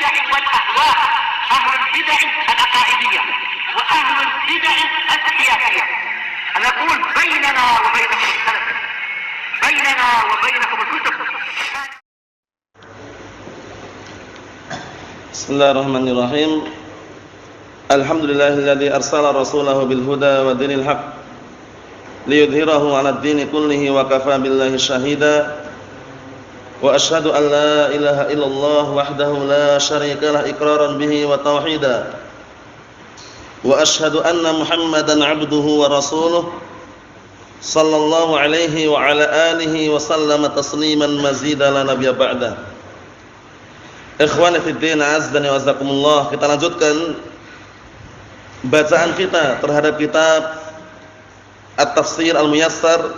البدع والأهواء، أهل البدع العقائدية وأهل البدع السياسية. نقول بيننا وبينكم السلف، بيننا وبينكم الكتب. Bismillahirrahmanirrahim. Alhamdulillahilladzi arsala rasulahu bil huda wa dinil haqq liyudhhirahu 'alad dini kullihi wa kafaa billahi shahida. Wa asyhadu an la ilaha illallah wahdahu la syarikalah iqraran bihi wa tauhida. Wa asyhadu anna Muhammadan 'abduhu wa rasuluh sallallahu alaihi wa ala alihi wa sallama tasliman mazida la nabiyya ba'da. Ikhwani fid din, azdani wa azakumullah. Kita lanjutkan bacaan kita terhadap kitab At-Tafsir Al-Muyassar,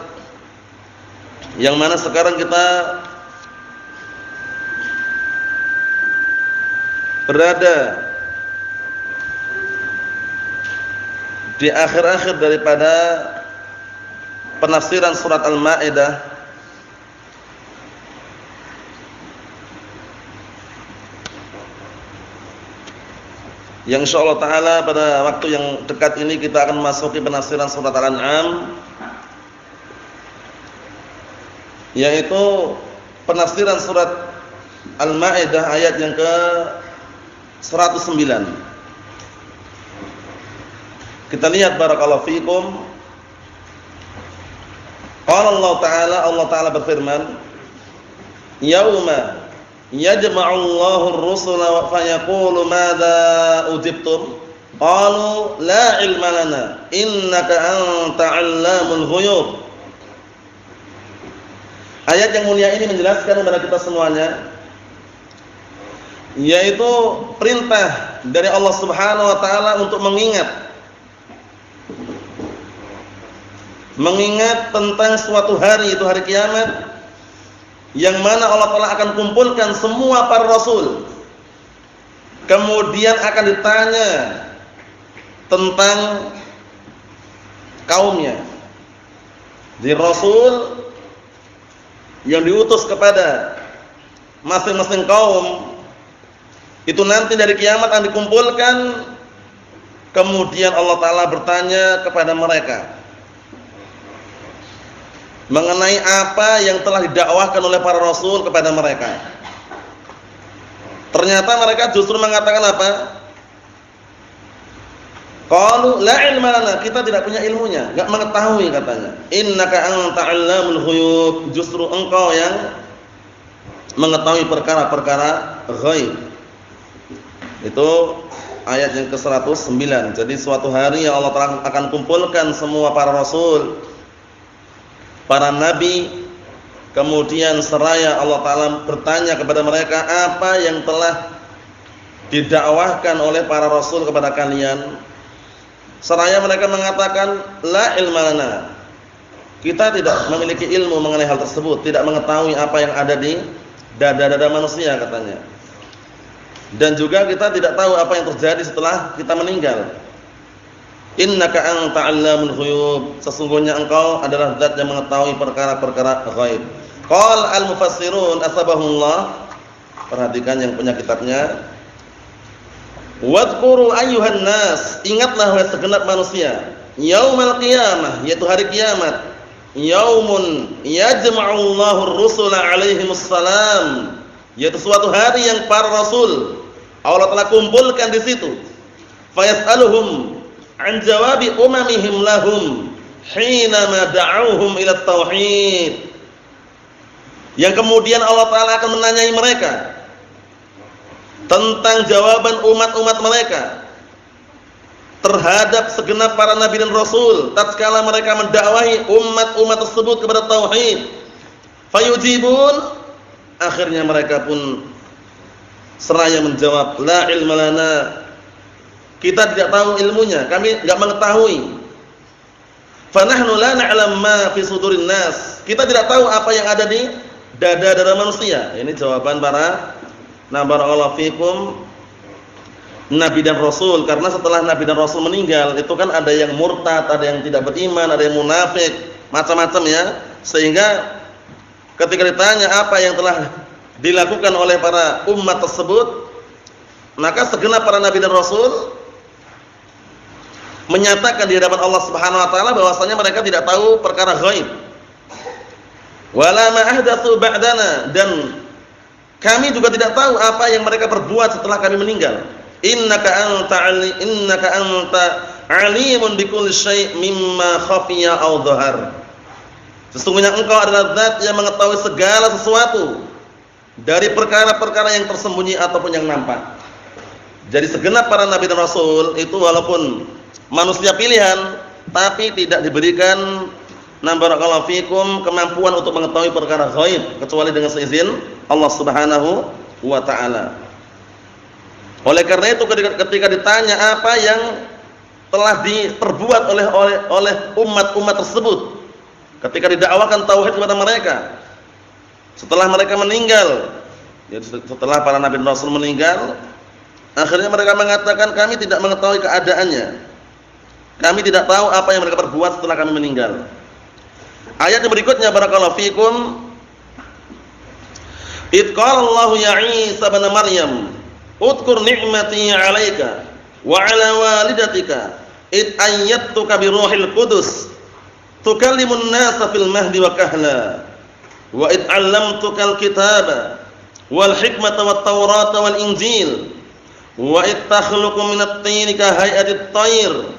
yang mana sekarang kita berada di akhir-akhir daripada penafsiran surat Al-Maidah, yang insyaallah ta'ala pada waktu yang dekat ini kita akan masuki penafsiran surat Al-An'am, yaitu penafsiran surat Al-Maidah ayat yang ke 109. Kita lihat barakallahu fikum. Qala Allah Ta'ala berfirman, yauma yajma'ullahu ar-rusula fa yaqulu madza ujibtum qalu la ilma lana innaka anta 'allamul ghuyub. Ayat yang mulia ini menjelaskan kepada kita semuanya, yaitu perintah dari Allah Subhanahu wa taala untuk mengingat tentang suatu hari, itu hari kiamat, yang mana Allah Ta'ala akan kumpulkan semua para rasul, kemudian akan ditanya tentang kaumnya. Di rasul yang diutus kepada masing-masing kaum itu nanti dari kiamat akan dikumpulkan, kemudian Allah Ta'ala bertanya kepada mereka mengenai apa yang telah didakwahkan oleh para rasul kepada mereka. Ternyata mereka justru mengatakan apa? Qalu la ilma lana, kita tidak punya ilmunya, enggak mengetahui katanya. Innaka anta 'allamul ghuyub, justru engkau yang mengetahui perkara-perkara ghaib. Itu ayat yang ke-109. Jadi suatu hari yang Allah Ta'ala akan kumpulkan semua para rasul, para nabi, kemudian seraya Allah Ta'ala bertanya kepada mereka apa yang telah didakwahkan oleh para rasul kepada kalian. Seraya mereka mengatakan la ilma lana, kita tidak memiliki ilmu mengenai hal tersebut, tidak mengetahui apa yang ada di dada-dada manusia katanya. Dan juga kita tidak tahu apa yang terjadi setelah kita meninggal. Innaka anta 'allamul ghuyub, sesungguhnya engkau adalah zat yang mengetahui perkara-perkara ghaib. Qal al-mufassirun asbahullah, perhatikan yang punya kitabnya. Wadhkuru ayyuhan nas, ingatlah wahai segenap manusia, yaumal qiyamah, yaitu hari kiamat. Yaumun yajma'ullahu ar-rusula 'alaihimus salam, yaitu suatu hari yang para rasul Allah telah kumpulkan di situ. Fayas'aluhum an jawabi umamihim lahum hinama da'awhum ila tauhid, yang kemudian Allah Ta'ala akan menanyai mereka tentang jawaban umat-umat mereka terhadap segenap para nabi dan rasul tatkala mereka mendakwahi umat-umat tersebut kepada tauhid. Fayujibun, akhirnya mereka pun seraya menjawab la ilma lana, kita tidak tahu ilmunya, kami tidak mengetahui. Fa nahnu la na'lam ma fi sudurin nas, kita tidak tahu apa yang ada di dada-dada manusia. Ini jawaban para barakallahu fikum nabi dan rasul, karena setelah nabi dan rasul meninggal itu kan ada yang murtad, ada yang tidak beriman, ada yang munafik, macam-macam ya. Sehingga ketika ditanya apa yang telah dilakukan oleh para umat tersebut, Maka segenap para nabi dan rasul menyatakan di hadapan Allah Subhanahu wa taala bahwasanya mereka tidak tahu perkara ghaib. Wala ma ahdatsu ba'dana, dan kami juga tidak tahu apa yang mereka perbuat setelah kami meninggal. Innaka anta alimun bikulli syai' mimma khafiya aw dhahar. Sesungguhnya engkau adalah zat yang mengetahui segala sesuatu dari perkara-perkara yang tersembunyi ataupun yang nampak. Jadi segenap para nabi dan rasul itu walaupun manusia pilihan tapi tidak diberikan barakallahu fikum kemampuan untuk mengetahui perkara ghaib kecuali dengan seizin Allah Subhanahu wa taala. Oleh karena itu ketika ditanya apa yang telah diperbuat oleh umat-umat tersebut ketika didakwakan tauhid kepada mereka setelah mereka meninggal, setelah para nabi dan rasul meninggal, akhirnya mereka mengatakan kami tidak mengetahui keadaannya. Kami tidak tahu apa yang mereka perbuat setelah kami meninggal. Ayat yang berikutnya barakallahu fikum, id qala Allah ya Isa ibn Maryam udkur ni'mati 'alaika wa 'ala walidatika id ayyadtuka bi ruhil qudus tukallimun nasa fil mahdi wa kahla wa id 'allamtuka al-kitaba wal hikmata wat tawrata wal injil wa id takhluqu minat tini ka hay'atit tayr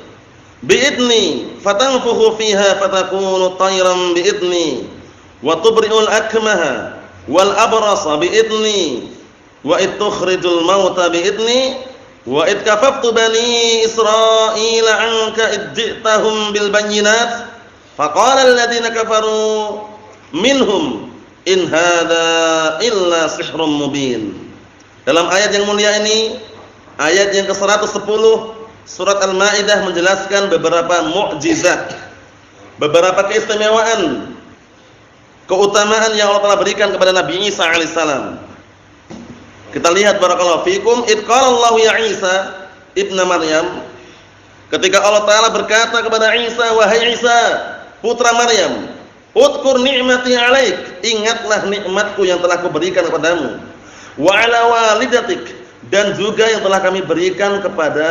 bi'idni fatanfukhu fiha fatakunu tayran bi'idni wa tubri'ul akmaha wal abrasa bi'idni wa id tukhrijul mauta bi'idni wa id kafaftu bani Israila 'anka id ji'tahum bil bayyinat faqala alladziina kafaru minhum in hadza illa sihrun mubin. Dalam ayat yang mulia ini, ayat yang ke-110 Surat Al-Maidah menjelaskan beberapa mukjizat, beberapa keistimewaan, keutamaan yang Allah telah berikan kepada Nabi Isa alaihissalam. Kita lihat barakallahu fikum, id qala Allah ya Isa ibnu Maryam, ketika Allah taala berkata kepada Isa, wahai Isa putra Maryam, udkur ni'mati 'alaik, ingatlah nikmatku yang telah kuberikan kepadamu, wa 'ala walidatik, dan juga yang telah kami berikan kepada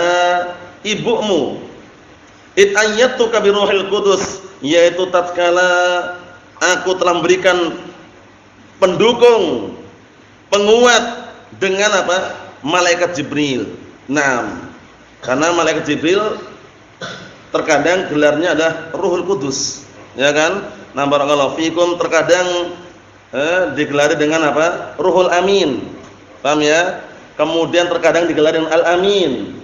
ibumu. Id ayyatuka bi ruhil qudus, yaitu tatkala aku telah memberikan pendukung, penguat dengan apa? Malaikat Jibril. Naam. Karena malaikat Jibril terkadang gelarnya adalah Ruhul Qudus, ya kan? Nah, barakallahu fikum, terkadang digelari dengan apa? Ruhul Amin. Paham ya? Kemudian terkadang digelari dengan Al-Amin.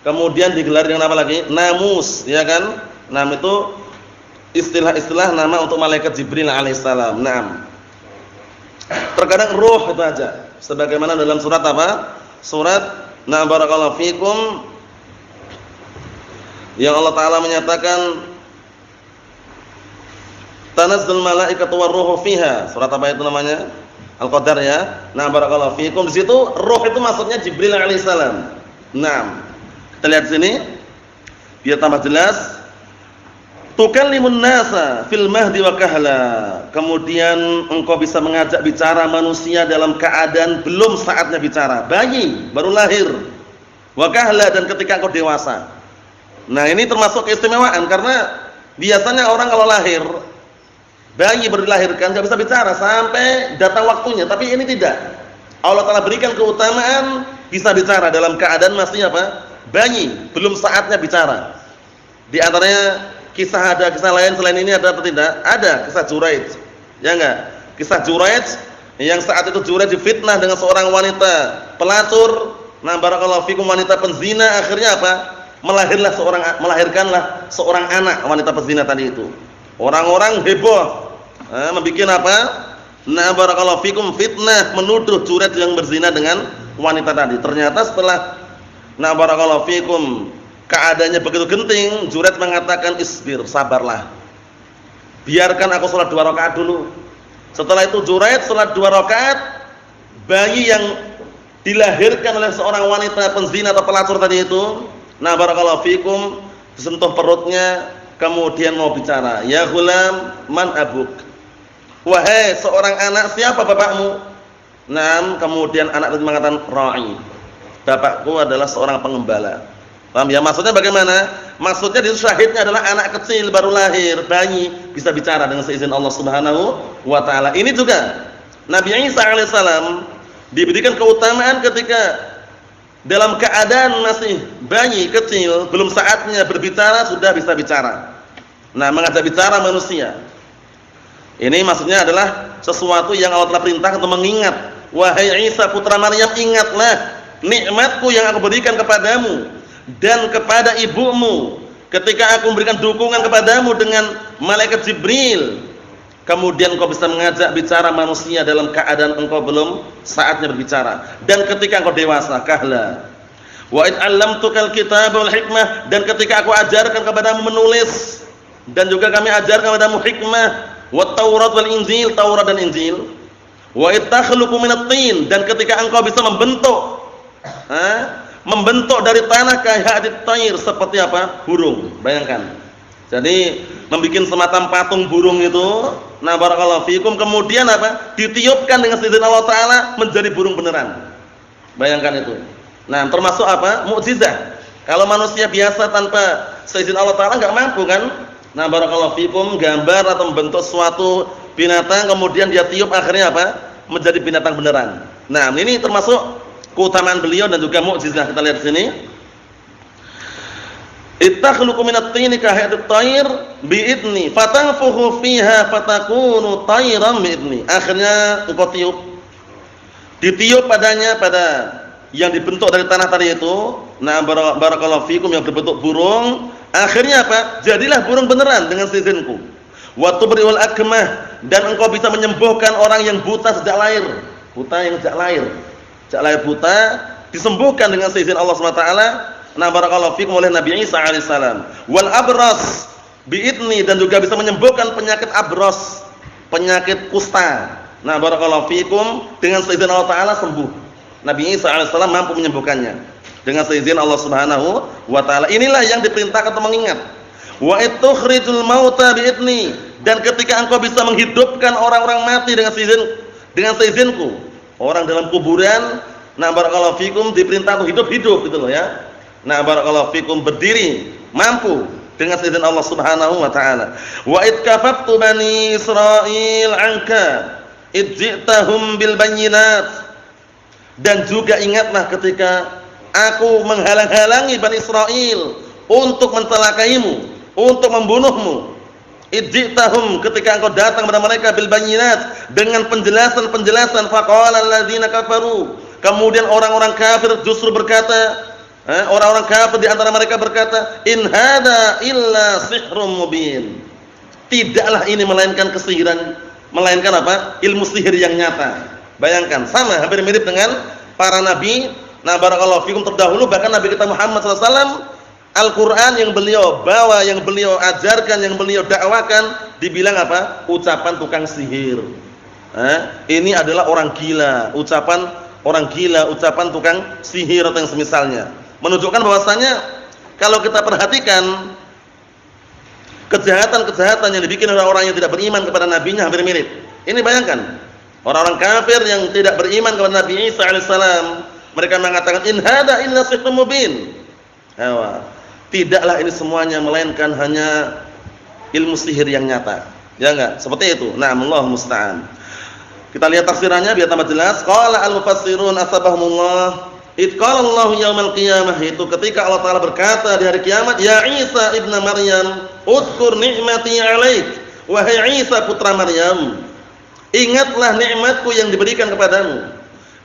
Kemudian digelar dengan apa lagi? Namus, ya kan? Nam itu istilah-istilah nama untuk malaikat Jibril alaihissalam. Naam. Terkadang ruh itu aja. Sebagaimana dalam surat apa? Surat barakallahu fikum yang Allah taala menyatakan tanazzul malaikatu waruhu fiha. Surat apa itu namanya? Al-Qadar ya. Nah, barakallahu fikum, di situ ruh itu maksudnya Jibril alaihissalam. Naam. Kita lihat sini biar tambah jelas. Tukallimun nasa fil mahdi wa kahla. Kemudian engkau bisa mengajak bicara manusia dalam keadaan belum saatnya bicara, bayi baru lahir. Wa kahla, dan ketika engkau dewasa. Nah, ini termasuk keistimewaan karena biasanya orang kalau lahir, bayi baru dilahirkan enggak bisa bicara sampai datang waktunya, tapi ini tidak. Allah Taala berikan keutamaan bisa bicara dalam keadaan masih apa? Bayi, belum saatnya bicara. Di antaranya kisah lain selain ini ada atau tidak? Ada, kisah Juraij. Ya enggak? Kisah Juraij yang saat itu Juraij difitnah dengan seorang wanita pelacur. Nah, barakallahu fikum, wanita penzina, akhirnya apa? Melahirkanlah seorang anak wanita penzina tadi itu. Orang-orang heboh. Membikin apa? Nah, barakallahu fikum, fitnah, menuduh Juraij yang berzina dengan wanita tadi. Ternyata setelah barakallahu fikum keadaannya begitu genting, Juraij mengatakan isbir, sabarlah. Biarkan aku sholat 2 rakaat dulu. Setelah itu Juraij sholat 2 rakaat, bayi yang dilahirkan oleh seorang wanita penzina atau pelacur tadi itu, barakallahu fikum, disentuh perutnya, kemudian mau bicara. Ya ghulam, man abuk? Wahai seorang anak, siapa bapakmu? Kemudian anak itu mengatakan ra'i. bapakku adalah seorang pengembala. Paham ya? Maksudnya bagaimana? Maksudnya di syahidnya adalah anak kecil baru lahir, bayi bisa bicara dengan seizin Allah Subhanahu wa taala. Ini juga Nabi Isa alaihissalam diberikan keutamaan ketika dalam keadaan masih bayi kecil, belum saatnya berbicara sudah bisa bicara. Nah, mengajak bicara manusia. Ini maksudnya adalah sesuatu yang Allah telah perintahkan untuk mengingat. Wahai Isa putra Maryam, ingatlah nikmatku yang aku berikan kepadamu dan kepada ibumu ketika aku memberikan dukungan kepadamu dengan malaikat Jibril. Kemudian engkau bisa mengajak bicara manusia dalam keadaan engkau belum saatnya berbicara. Dan ketika engkau dewasa, kahla. Wa id 'allamtukal kitaba wal hikmah, dan ketika aku ajarkan kepadamu menulis dan juga kami ajarkan kepadamu hikmah, wat Taurat wal Injil, Taurat dan Injil. Wa id takhluqu minat tin, dan ketika engkau bisa membentuk dari tanah kahadit tayr, seperti apa? Burung. Bayangkan. Jadi membikin semacam patung burung itu, nah barakallahu fikum, kemudian apa? Ditiupkan dengan seizin Allah taala menjadi burung beneran. Bayangkan itu. Nah, termasuk apa? Mukjizat. Kalau manusia biasa tanpa seizin Allah taala enggak mampu kan? Nah, barakallahu fikum, gambar atau membentuk suatu binatang kemudian dia tiup akhirnya apa? Menjadi binatang beneran. Nah, ini termasuk keutamaan beliau dan juga mukjizat. Kita lihat di sini. Ittakhluqu minat tini kahayat at-tayr bi'idni fatanfukhu fiha fatakunu tayran bi'idni. Akhirnya engkau tiup, ditiup padanya pada yang dibentuk dari tanah tadi itu. Nah, barakallahu fikum, yang berbentuk burung. Akhirnya apa? Jadilah burung beneran dengan seizinku. Wa tubri'ul akmah, dan engkau bisa menyembuhkan orang yang buta sejak lahir. Buta yang sejak lahir buta disembuhkan dengan seizin Allah Subhanahu wa taala. Nah, barakallahu fikum, oleh Nabi Isa alaihissalam. Wal abras bi'idni, dan juga bisa menyembuhkan penyakit abras, penyakit kusta. Nah, barakallahu fikum, dengan seizin Allah taala sembuh. Nabi Isa alaihissalam mampu menyembuhkannya dengan seizin Allah Subhanahu wa taala. Inilah yang diperintahkan untuk mengingat. Wa itukhrijul mauta bi'idni, dan ketika engkau bisa menghidupkan orang-orang mati dengan seizinku. Orang dalam kuburan, nah barakallahu fikum, diperintah untuk hidup gitu loh ya. Nah, barakallahu fikum, berdiri mampu dengan seizin Allah Subhanahu wa taala. Wa id kafaftu bani Israil anka id ji'tahum bil bayyinat, dan juga ingatlah ketika aku menghalang-halangi Bani Israil untuk mencelakaimu, untuk membunuhmu. Id ji'tahum, ketika engkau datang kepada mereka bil bayyinat, dengan penjelasan-penjelasan. Faqala alladziina kafaru, kemudian orang-orang kafir justru berkata, orang-orang kafir di antara mereka berkata, in hada illa sihrun mubin. Tidaklah ini melainkan kesihiran, melainkan apa? Ilmu sihir yang nyata. Bayangkan, sama hampir mirip dengan para nabi. Nah, barakallahu fikum, terdahulu bahkan Nabi kita Muhammad SAW, Al-Qur'an yang beliau bawa, yang beliau ajarkan, yang beliau dakwakan, dibilang apa? Ucapan tukang sihir. Ini adalah orang gila, ucapan orang gila, ucapan tukang sihir atau yang semisalnya. Menunjukkan bahwasanya kalau kita perhatikan kejahatan-kejahatan yang dibikin oleh orang yang tidak beriman kepada nabinya hampir mirip. Ini bayangkan, orang-orang kafir yang tidak beriman kepada Nabi Isa alaihissalam, mereka mengatakan in hada illa sihrun mubin. Tidaklah ini semuanya melainkan hanya ilmu sihir yang nyata. Ya enggak? Seperti itu. Nah, Allahu musta'an. Kita lihat tafsirannya biar tambah jelas. Qala al-mufassirun asbahumullah, id qala Allah yaumal qiyamah, itu ketika Allah taala berkata di hari kiamat, ya Isa ibnu Maryam, udkur ni'mati 'alaik, wahai Isa putra Maryam, ingatlah nikmatku yang diberikan kepadamu.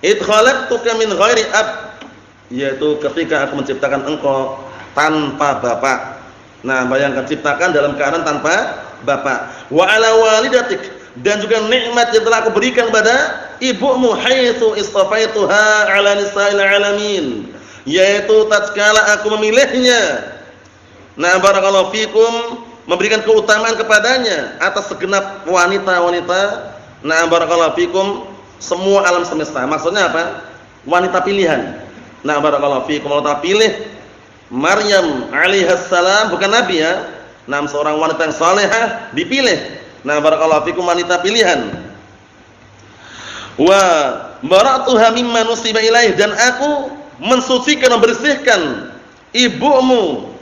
Id khalaqtuka min ghairi ab, yaitu ketika aku menciptakan engkau tanpa bapak. Nah, bayangkan, ciptakan dalam keadaan tanpa bapak. Wa ala walidatik, dan juga nikmat yang telah aku berikan kepada ibumu, haitsu istafaituha ala nisa'il alamin, yaitu tatkala aku memilihnya. Nah, barakallahu fikum, memberikan keutamaan kepadanya atas segenap wanita-wanita. Nah, barakallahu fikum, semua alam semesta. Maksudnya apa? Wanita pilihan. Nah, barakallahu fikum, Allah pilih Maryam alaihissalam, bukan nabi ya. Nah, seorang wanita yang salehah dipilih. Nah, barakallahu fikum, wanita pilihan. Wa bara'tuha mimma nusiba ilaih, dan aku mensucikan, membersihkan ibumu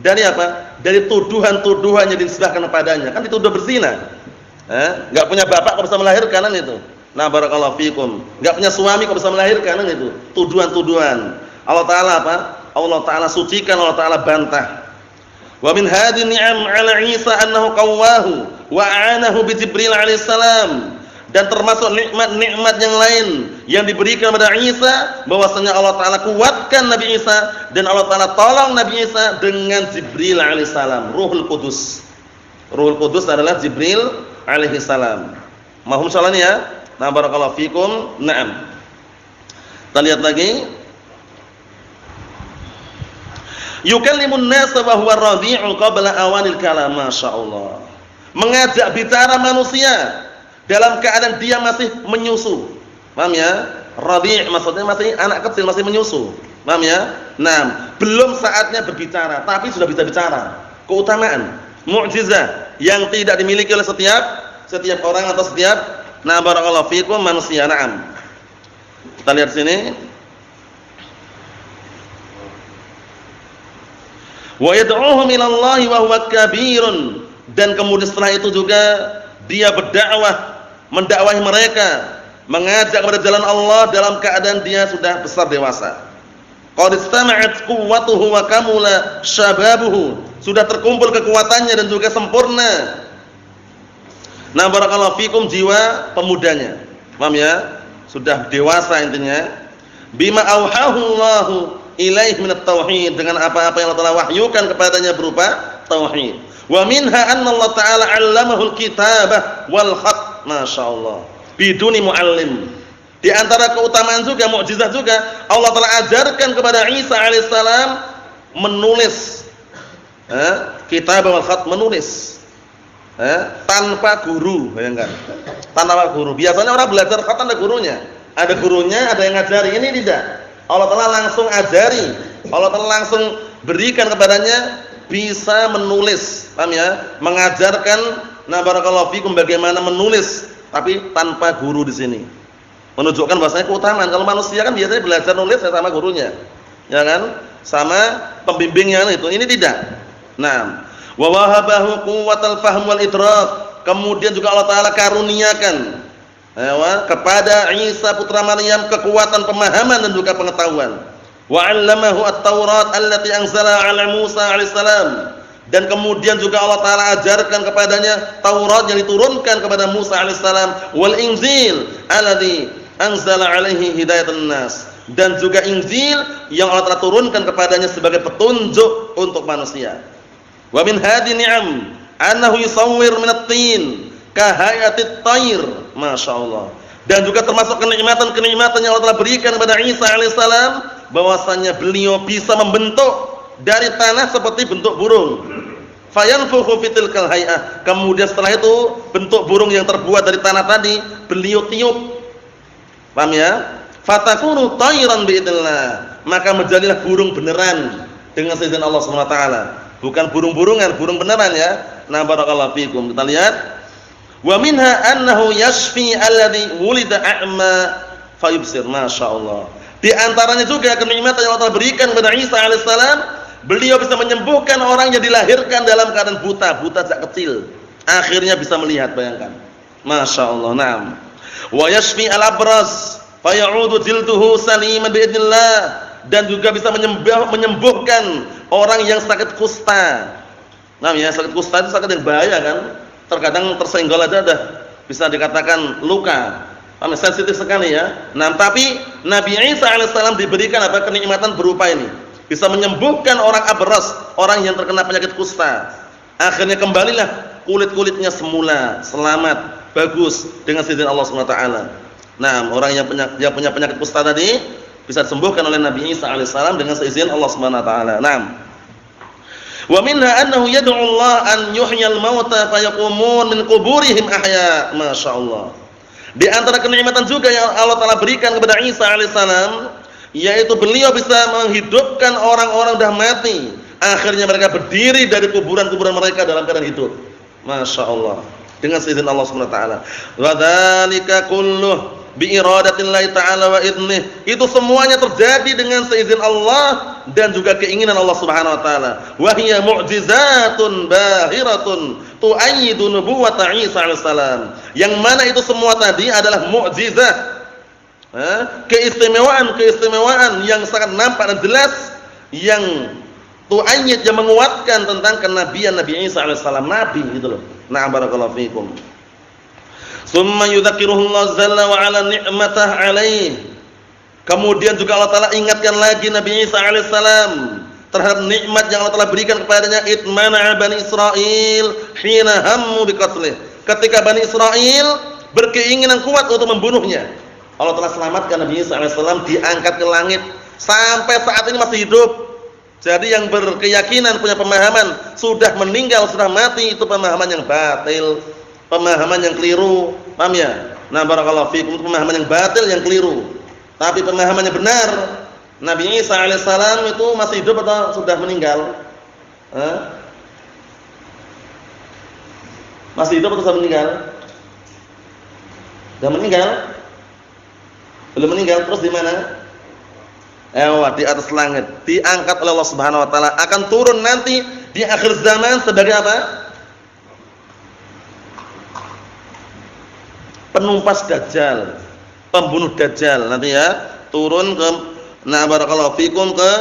dari apa? Dari tuduhan-tuduhan yang dinisbahkan kepadanya. Kan dituduh berzina. Enggak punya bapak kok bisa melahirkan kan itu. Nah, barakallahu fikum. Enggak punya suami kok bisa melahirkan kan itu. Tuduhan-tuduhan. Allah Taala apa? Allah Taala sucikan, Allah Taala bantah. Wa min hadhihi ni'am 'ala Isa annahu qawwahu wa 'anahu bi Jibril alaihi salam. Dan termasuk nikmat-nikmat yang lain yang diberikan kepada Isa, bahwasanya Allah Taala kuatkan Nabi Isa dan Allah Taala tolong Nabi Isa dengan Jibril alaihi salam, Ruhul Qudus. Ruhul Qudus adalah Jibril alaihi salam. Mahum soalan ya? Nah, barakallahu fikum. Naam. Kita lihat lagi. Yukallimun nasa wa huwa radhi'u qabla awanil kalam. Masyaallah. Mengajak bicara manusia dalam keadaan dia masih menyusu. Paham ya? Radhi' maksudnya masih anak kecil, masih menyusu. Paham ya? Nah, belum saatnya berbicara, tapi sudah bisa bicara. Keutamaan, mukjizat yang tidak dimiliki oleh setiap orang atau setiap barakallahu fikum manusia. Naam. Kita lihat sini. Wa yad'uhum ila Allah wa huwa kabirun, dan kemudian setelah itu juga dia berdakwah, mendakwahi mereka, mengajak kepada jalan Allah dalam keadaan dia sudah besar dewasa. Qad istama'at quwwatuhu wa kamula syababuhu, sudah terkumpul kekuatannya dan juga sempurna. Nah, barakallahu fikum jiwa pemudanya. Paham ya? Sudah dewasa intinya. Bima auhahu Allahu ilaihi minat tauhid, dengan apa-apa yang Allah Taala wahyukan kepadanya berupa tauhid. Wa minha anna Allah Ta'ala 'allamahu al-kitabah wal khat. Masyaallah. Biduni muallim. Di antara keutamaan juga, mukjizat juga, Allah Ta'ala ajarkan kepada Isa alaihissalam menulis. Kitabah wal khat, menulis. Tanpa guru, bayangkan. Tanpa guru. Biasanya orang belajar khat ada gurunya. Ada gurunya, ada yang ngajari. Ini tidak. Allah Ta'ala langsung ajari. Allah Ta'ala langsung berikan kepadanya bisa menulis, paham ya? Mengajarkan, barakallahu fikum, bagaimana menulis, tapi tanpa guru di sini. Menunjukkan bahasanya keutamaan. Kalau manusia kan biasanya belajar nulis sama gurunya, ya kan? Sama pembimbingnya itu. Ini tidak. Nah, wa wahabahu quwwatal fahm wal idrak. Kemudian juga Allah Taala karuniakan kepada Isa putra Maryam kekuatan pemahaman dan juga pengetahuan. Wa 'allamahu at-Taurat allati anzala 'ala Musa alaihissalam, dan kemudian juga Allah Taala ajarkan kepadanya Taurat yang diturunkan kepada Musa alaihissalam, wal Injil alladzi anzala 'alaihi hidayatan nas, dan juga Injil yang Allah Taala turunkan kepadanya sebagai petunjuk untuk manusia. Wa min hadhihi ni'am annahu yusawwir min at-tin ka hayatit tayr. Masyaallah. Dan juga termasuk kenikmatan-kenikmatan yang Allah Taala berikan kepada Isa alaihissalam, bahwasanya beliau bisa membentuk dari tanah seperti bentuk burung. Fayanfukhu fi tilkal hay'ah. Kemudian setelah itu bentuk burung yang terbuat dari tanah tadi beliau tiup. Paham ya? Fatakunu tayran biidznillah. Maka menjadilah burung beneran dengan seizin Allah Subhanahu wa taala. Bukan burung-burungan, burung beneran ya. Nah, barakallahu fikum. Kita lihat. Wa minha annahu yashfi alladhi wulida a'ma fayubsir. Masyaallah. Di antaranya juga kenikmatan yang Allah berikan kepada Isa alaihissalam, beliau bisa menyembuhkan orang yang dilahirkan dalam keadaan buta sejak kecil, akhirnya bisa melihat, bayangkan. Masyaallah. Naam. Wa yashfi al-abras fayaudu jilduhu saliman biidznillah, dan juga bisa menyembuhkan orang yang sakit kusta. Nah, ya, sakit kusta itu sakit yang bahaya kan? Terkadang tersenggol aja udah bisa dikatakan luka. Sensitif sekali ya. Nah, tapi Nabi Isa alaihissalam diberikan apa? Kenikmatan berupa ini. Bisa menyembuhkan orang abras, orang yang terkena penyakit kusta. Akhirnya kembalilah kulit-kulitnya semula, selamat, bagus dengan izin Allah Subhanahu wa taala. Nah, orang yang punya penyakit kusta tadi bisa disembuhkan oleh Nabi Isa alaihissalam dengan izin Allah Subhanahu wa taala. Naam. Wa minha annahu yad'u Allah an yuhyal mauta fayaqumun min quburihim ahya. Masyaallah. Di antara kenikmatan juga yang Allah Taala berikan kepada Isa alaihissalam, yaitu beliau bisa menghidupkan orang-orang sudah mati, akhirnya mereka berdiri dari kuburan-kuburan mereka dalam keadaan hidup. Masyaallah. Dengan izin Allah Subhanahu wa taala. Wa dzalika kulluh bi iradatillahi ta'ala wa idnih. Itu semuanya terjadi dengan seizin Allah dan juga keinginan Allah Subhanahu wa taala. Wa hiya mu'jizatun bahiratun tu'ayyidu nubuwwata Isa alaihissalam. Yang mana itu semua tadi adalah mukjizat, keistimewaan yang sangat nampak dan jelas, yang tu'ayyid, yang menguatkan tentang kenabian Nabi Isa alaihissalam, nabi gitu loh. Na'am, barakallahu fikum. Summa yudzakiruhu Allah Jalla wa ala ni'matah alaih. Kemudian juga Allah Ta'ala ingatkan lagi Nabi Isa alaihissalam terhadap nikmat yang Allah Ta'ala berikan kepadanya. Itmana Bani Israel hina hammu biqatlih. Ketika Bani Israel berkeinginan kuat untuk membunuhnya, Allah Ta'ala selamatkan Nabi Isa alaihissalam, diangkat ke langit, sampai saat ini masih hidup. Jadi yang berkeyakinan, punya pemahaman sudah meninggal, sudah mati, itu pemahaman yang batil, pemahaman yang keliru. Paham ya? Nah, barakallahu fikum, pemahaman yang batil, yang keliru. Tapi pemahaman yang benar, Nabi Isa alaihissalam itu masih hidup atau sudah meninggal? Masih hidup atau sudah meninggal? Sudah meninggal? Belum meninggal, terus di mana? Di atas langit, diangkat oleh Allah Subhanahu wa taala, akan turun nanti di akhir zaman sebagai apa? Penumpas Dajjal, pembunuh Dajjal nanti ya, turun ke barakallahu fikum ke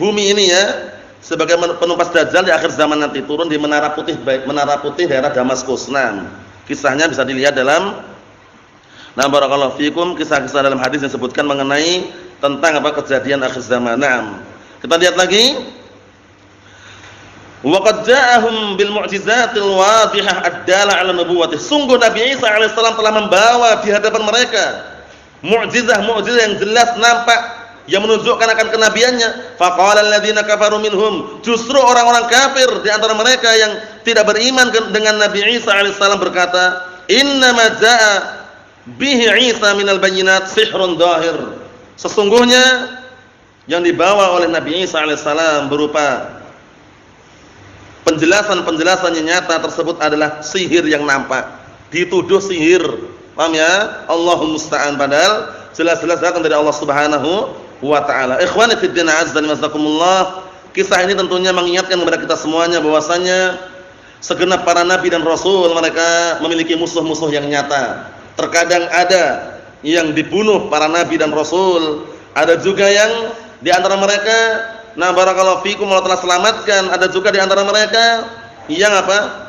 bumi ini ya, sebagai penumpas Dajjal di akhir zaman nanti, turun di Menara Putih, baik Menara Putih daerah Damaskus. Kisahnya bisa dilihat dalam barakallahu fikum, kisah-kisah dalam hadis yang disebutkan mengenai tentang apa kejadian akhir zaman. Kita lihat lagi. Wa qad ja'ahum bil mu'jizatil wadhihah ad-dala 'ala nubuwwatih. Sungguh Nabi Isa alaihissalam telah membawa di hadapan mereka mukjizah-mukjizah yang jelas nampak yang menunjukkan akan kenabiannya. Faqala alladziina kafaru minhum, justru orang-orang kafir di antara mereka yang tidak beriman dengan Nabi Isa alaihissalam berkata, "Innama jaa'a bihi Isa minal bayyinat sihrun dhahir." Sesungguhnya yang dibawa oleh Nabi Isa alaihissalam berupa penjelasan-penjelasan yang nyata tersebut adalah sihir yang nampak. Dituduh sihir. Paham ya? Allahul musta'an, padahal jelas-jelas datang dari Allah Subhanahu wa taala. Ikhwani fid din, azza wa jazakumullah. Kisah ini tentunya mengingatkan kepada kita semuanya bahwasanya segenap para nabi dan rasul mereka memiliki musuh-musuh yang nyata. Terkadang ada yang dibunuh para nabi dan rasul, ada juga yang di antara mereka barakallahu fikum Allah telah selamatkan, ada juga di antara mereka yang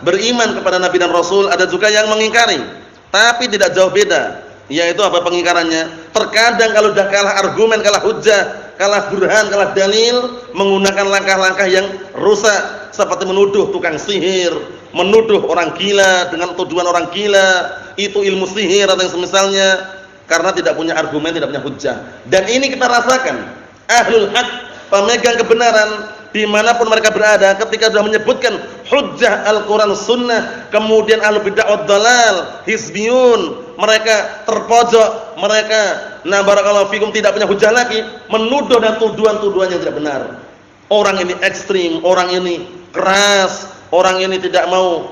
beriman kepada nabi dan rasul, ada juga yang mengingkari. Tapi tidak jauh beda, yaitu pengingkarannya. Terkadang kalau sudah kalah argumen, kalah hujjah, kalah burhan, kalah dalil, menggunakan langkah-langkah yang rusak seperti menuduh tukang sihir, menuduh orang gila dengan tuduhan orang gila, itu ilmu sihir atau yang semisalnya, karena tidak punya argumen, tidak punya hujjah. Dan ini kita rasakan ahlul haq, pemegang kebenaran dimanapun mereka berada, ketika sudah menyebutkan hujjah Al-Quran Sunnah, kemudian ahlul bid'ah wad dalal, hizbiyun, mereka terpojok, mereka barakallahu fikum tidak punya hujjah lagi, menuduh dan tuduhan-tuduhan yang tidak benar. Orang ini ekstrim, orang ini keras, orang ini tidak mau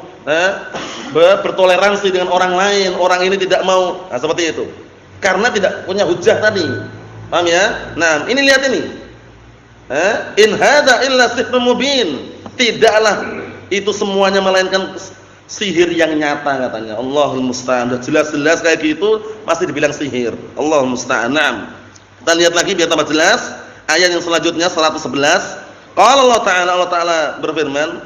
bertoleransi dengan orang lain, orang ini tidak mau, seperti itu. Karena tidak punya hujjah tadi. Paham ya? Ini lihat ini. In hadza illa sihrun mubin. Tidaklah itu semuanya melainkan sihir yang nyata katanya. Allahul musta'an. Sudah jelas-jelas kayak gitu masih dibilang sihir. Allahul musta'an. Kita lihat lagi biar tambah jelas. Ayat yang selanjutnya 111. Qala Allah Ta'ala berfirman,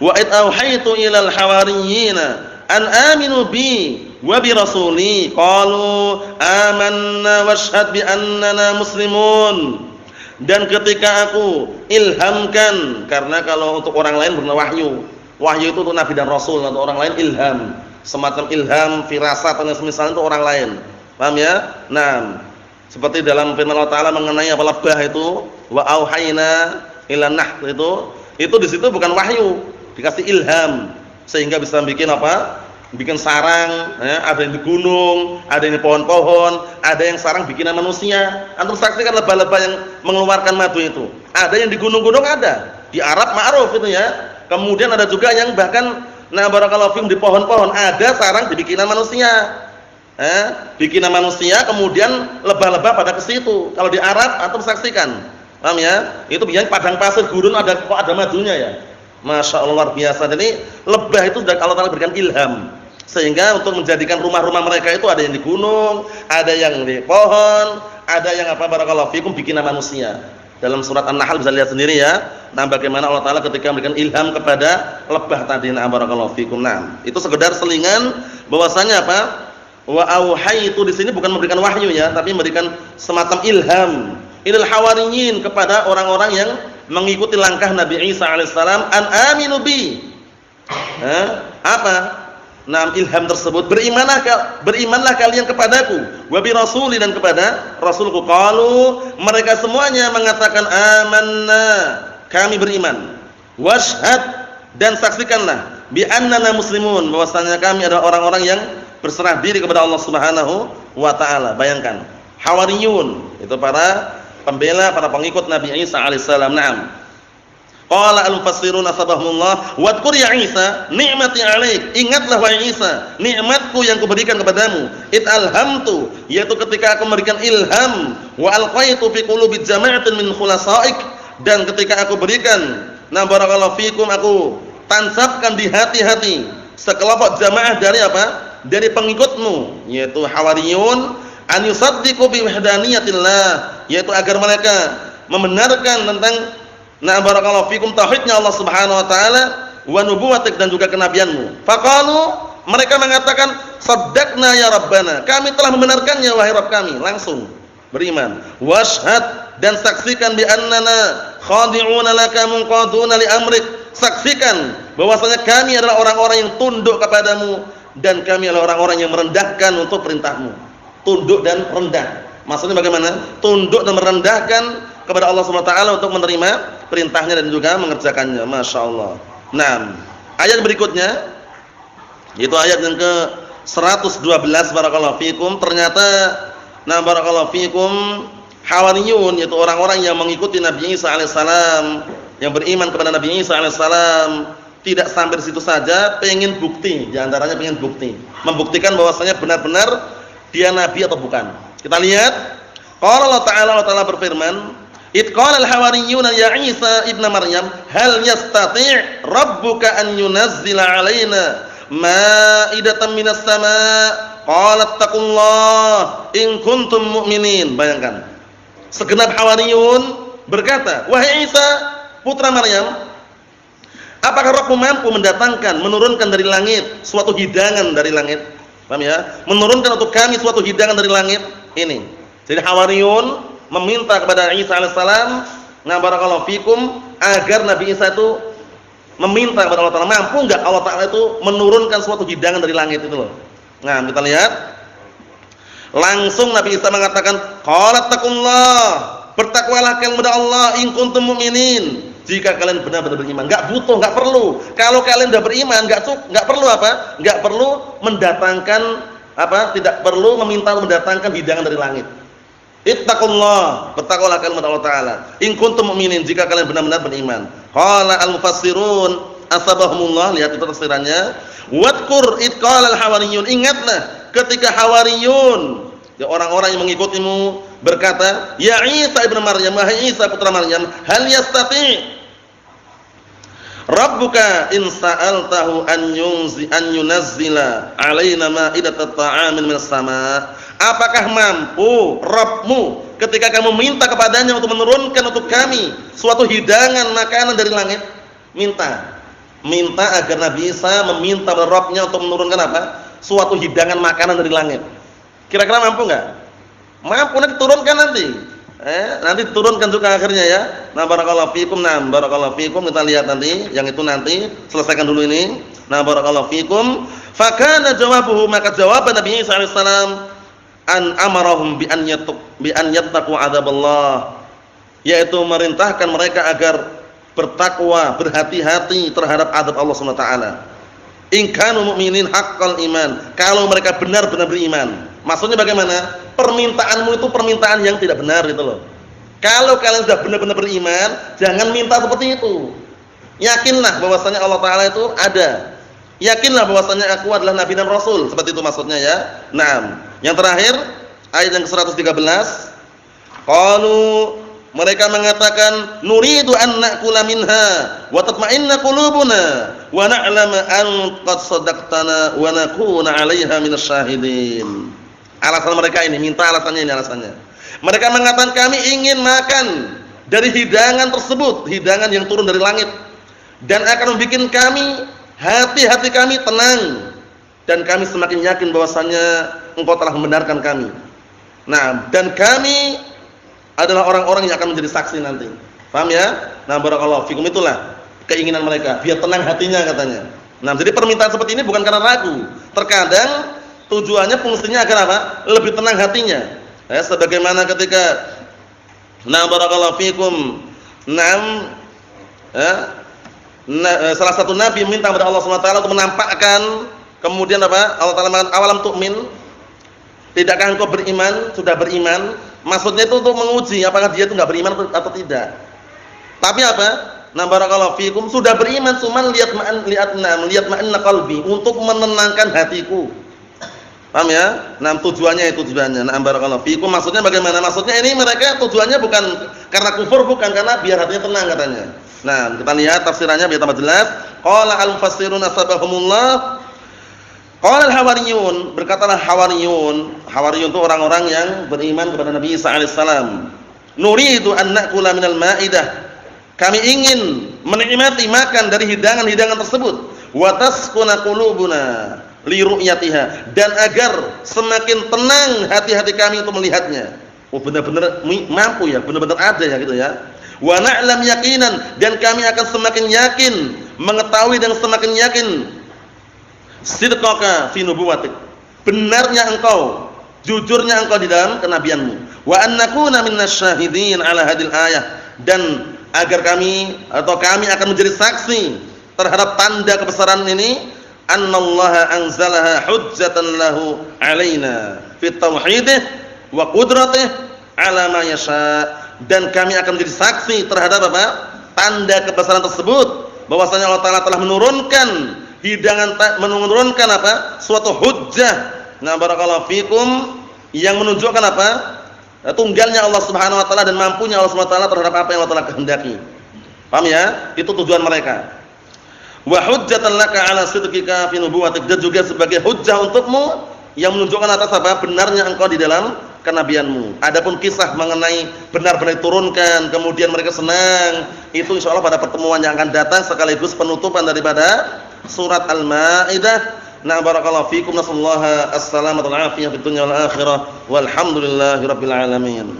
"Wa id auhaitu ilal hawariyina an aminu bi wa bi rasuli qalu amanna washhad bi annana muslimun." Dan ketika aku ilhamkan, karena kalau untuk orang lain berupa wahyu itu untuk nabi dan rasul, atau orang lain ilham, semacam ilham, firasat atau semisal itu orang lain. Paham ya? Seperti dalam firman Allah Ta'ala mengenai labah itu, wa auhayna ila nahl, itu di situ bukan wahyu, dikasih ilham sehingga bisa bikin bikin sarang, ada yang di gunung, ada yang di pohon-pohon, ada yang sarang bikinan manusia. Antum saksikan lebah-lebah yang mengeluarkan madu itu. Ada yang di gunung-gunung, ada di Arab ma'ruf itu ya. Kemudian ada juga yang bahkan barakallahu fikum di pohon-pohon ada sarang dibikinan manusia. bikinan manusia kemudian lebah-lebah pada ke situ. Kalau di Arab antum saksikan. Paham ya? Itu biasanya padang pasir gurun kok ada madunya ya. Masya Allah luar biasa. Jadi lebah itu sudah Allah Ta'ala berikan ilham. Sehingga untuk menjadikan rumah-rumah mereka itu ada yang di gunung, ada yang di pohon, ada yang barakallahu fikum bikinan manusia. Dalam surat An-Nahl bisa lihat sendiri ya. Nah, bagaimana Allah Ta'ala ketika memberikan ilham kepada lebah tadi. Nah, barakallahu fikum. Nah, itu sekedar selingan bahwasanya apa? Wa auhaitu di sini bukan memberikan wahyu ya, tapi memberikan semacam ilham ilal hawariyin kepada orang-orang yang mengikuti langkah Nabi Isa alaihissalam, an aminu bi. Apa? Nah, ilham tersebut, berimanlah kalian kepadaku, wa bi rasuli, dan kepada rasulku. Qalu, mereka semuanya mengatakan amanna, kami beriman. Washhad, dan saksikanlah bi annana muslimun, bahwasanya kami adalah orang-orang yang berserah diri kepada Allah Subhanahu wa taala. Bayangkan, hawariyun itu para pembela, para pengikut Nabi Isa alaihissalam. Naam. Qala al-mufassirun asbahumullah wadhkur ya Isa ni'mati 'alaik, ingatlah wahai Isa nikmatku yang kuberikan kepadamu, alhamtu, yaitu ketika aku memberikan ilham, wa alqaitu fi qulubi jama'atin min khulasaik, dan ketika aku berikan, nah barakallahu fikum, aku tancapkan di hati-hati sekelompok jamaah dari apa? Dari pengikutmu, yaitu hawariyun, an yusaddiqu bi wahdaniyatillah, yaitu agar mereka membenarkan tentang nah barakallahu fikum tauhidnya Allah Subhanahu wa taala, wa nubuwatik, dan juga kenabianmu. Faqalu, mereka mengatakan saddaqna ya rabbana, kami telah membenarkannya wahai Rabb kami, langsung beriman. Washhad, dan saksikan bi annana khadi'una laka munqaduna li amrik, saksikan bahwasanya kami adalah orang-orang yang tunduk kepadamu, dan kami adalah orang-orang yang merendahkan untuk perintahmu. Tunduk dan rendah, maksudnya bagaimana? Tunduk dan merendahkan kepada Allah Subhanahu wa taala untuk menerima perintahnya dan juga mengerjakannya. Masya Allah. Nah, ayat berikutnya itu ayat yang ke 112 barakallahu fikum. Ternyata nah barakallahu fikum hawariyun, yaitu orang-orang yang mengikuti Nabi Isa alaihissalam, yang beriman kepada Nabi Isa alaihissalam, tidak sampai di situ saja, pengen bukti, di antaranya pengen bukti, membuktikan bahwasanya benar-benar dia nabi atau bukan. Kita lihat, qala Allah Ta'ala berfirman, id qala al-hawariyuna ya Isa ibn Maryam hal yastati' rabbuka an yunazzila 'alaina ma'idatan minas sama' qala taqullah in kuntum mu'minin. Bayangkan, segenap hawariyun berkata, wahai Isa putra Maryam, apakah Rabbmu mampu mendatangkan, menurunkan dari langit suatu hidangan dari langit? Paham ya? Menurunkan untuk kami suatu hidangan dari langit. Ini. Jadi hawariyun meminta kepada Isa alaihissalam, nah barakallahu fikum, agar Nabi Isa itu meminta kepada Allah Ta'ala, mampu enggak Allah Ta'ala itu menurunkan suatu hidangan dari langit itu loh. Nah, kita lihat. Langsung Nabi Isa mengatakan, qala taqullah, bertakwalah kalian kepada Allah, in kuntum mu'minin, jika kalian benar-benar beriman. Enggak butuh, enggak perlu. Kalau kalian sudah beriman, enggak perlu apa? Enggak perlu mendatangkan apa? Tidak perlu meminta mendatangkan hidangan dari langit. Ittaqullah, bertakwalah kalian kepada Allah Ta'ala, in kuntum mu'minin, jika kalian benar-benar beriman. Qala al-mufassirun asbahumullah, lihat itu tafsirannya. Wadhkur id qala al-hawariyun, ingatlah ketika hawariyun, ya orang-orang yang mengikutimu, berkata, ya Isa ibn Maryam, wahai Isa putra Maryam, hal yastati' rabbuka in sa'altahu an yunazzila 'alaina ma'idatat ta'amin minas sama'. Apakah mampu Rabbmu ketika kamu minta kepadanya untuk menurunkan untuk kami suatu hidangan makanan dari langit? Minta agar Nabi Isa meminta kepada Rabbnya untuk menurunkan apa? Suatu hidangan makanan dari langit. Kira-kira mampu enggak? Mampu, nanti turunkan nanti. Nanti diturunkan juga akhirnya ya. Nah barakallahu fikum. Nah barakallahu fikum, kita lihat nanti yang itu nanti, selesaikan dulu ini. Nah barakallahu fikum. Fakana jawabuhu, maka jawaban Nabi Isa alaihissalam, an amarahum bi an yattaqu adzaballah, yaitu merintahkan mereka agar bertakwa, berhati-hati terhadap azab Allah Subhanahu wa taala. In kanu mu'minin haqqal iman, kalau mereka benar-benar beriman. Maksudnya bagaimana? Permintaanmu itu permintaan yang tidak benar itu loh. Kalau kalian sudah benar-benar beriman, jangan minta seperti itu. Yakinlah bahwasanya Allah Ta'ala itu ada. Yakinlah bahwasanya aku adalah nabi dan rasul, seperti itu maksudnya ya. Naam. Yang terakhir ayat yang ke-113, qalu, mereka mengatakan nuridu an na'kula minha wa tatma'inna qulubuna wa na'lama an qad sadaqtana wa nakuna 'alaiha minasy syahidin. Alasan mereka ini, minta alasannya ini alasannya. Mereka mengatakan kami ingin makan dari hidangan tersebut, hidangan yang turun dari langit, dan akan membuat kami, hati-hati kami tenang, dan kami semakin yakin bahwasanya engkau telah membenarkan kami. Nah, dan kami adalah orang-orang yang akan menjadi saksi nanti. Paham ya? Nah, barakallahu fikum, itulah keinginan mereka, biar tenang hatinya katanya. Nah, jadi permintaan seperti ini bukan karena ragu. Terkadang tujuannya, fungsinya agar apa? Lebih tenang hatinya. Sebagaimana ketika barakallahu fikum, salah satu nabi minta kepada Allah Subhanahu wa taala untuk menampakkan, kemudian apa? Allah Taala mengatakan awalam tu'min? Tidakkah engkau beriman? Sudah beriman? Maksudnya itu untuk menguji apakah dia itu enggak beriman atau tidak. Tapi apa? Barakallahu fikum, sudah beriman, cuman lihat ma'anna qalbi, untuk menenangkan hatiku. Paham ya? Tujuannya itu tujuannya. Barakallahu fikum, maksudnya bagaimana? Maksudnya ini mereka tujuannya bukan karena kufur, bukan, karena biar hatinya tenang katanya. Nah, kita lihat tafsirannya biar tambah jelas. Qala al-mufassirun asbahumullah. Qala al-hawariyun, berkatalah hawariyun. Hawariyun itu orang-orang yang beriman kepada Nabi Isa alaihissalam. Nuridu an na'kula minal ma'idah. Kami ingin menikmati makan dari hidangan-hidangan tersebut. Wa taskuna qulubuna li ru'yatiha, dan agar semakin tenang hati-hati kami untuk melihatnya. Oh, benar-benar mampu ya, benar-benar ada ya gitu ya. Wa na'lam yaqinan, dan kami akan semakin yakin, mengetahui dan semakin yakin sidqaka fi nubuwatik, benarnya engkau, jujurnya engkau di dalam kenabianmu. Wa an nakuna minasy syahidin ala hadil ayah, dan agar kami akan menjadi saksi terhadap tanda kebesaran ini. Annallaha anzalaha hujjatan lahu alaina fi tauhidih wa qudratihi ala ma yasha, dan kami akan menjadi saksi terhadap apa? Tanda kebesaran tersebut, bahwasanya Allah Taala telah menurunkan menurunkan apa? Suatu hujjah. Barakallahu fikum, yang menunjukkan apa? Tunggalnya Allah Subhanahu wa taala dan mampunya Allah Subhanahu wa taala terhadap apa yang Allah Taala kehendaki. Paham ya? Itu tujuan mereka. Wa hujjatan laka ala sidqika fi nubuwatik, dan juga sebagai hujjah untukmu yang menunjukkan atas apa? Benarnya engkau di dalam kenabianmu. Adapun kisah mengenai benar-benar diturunkan kemudian mereka senang, itu insyaallah pada pertemuan yang akan datang, sekaligus penutupan daripada surat Al-Maidah. Barakallahu fikum, nasallaha as-salamata wal afiyah fid dunya wal akhirah, walhamdulillahirabbil alamin.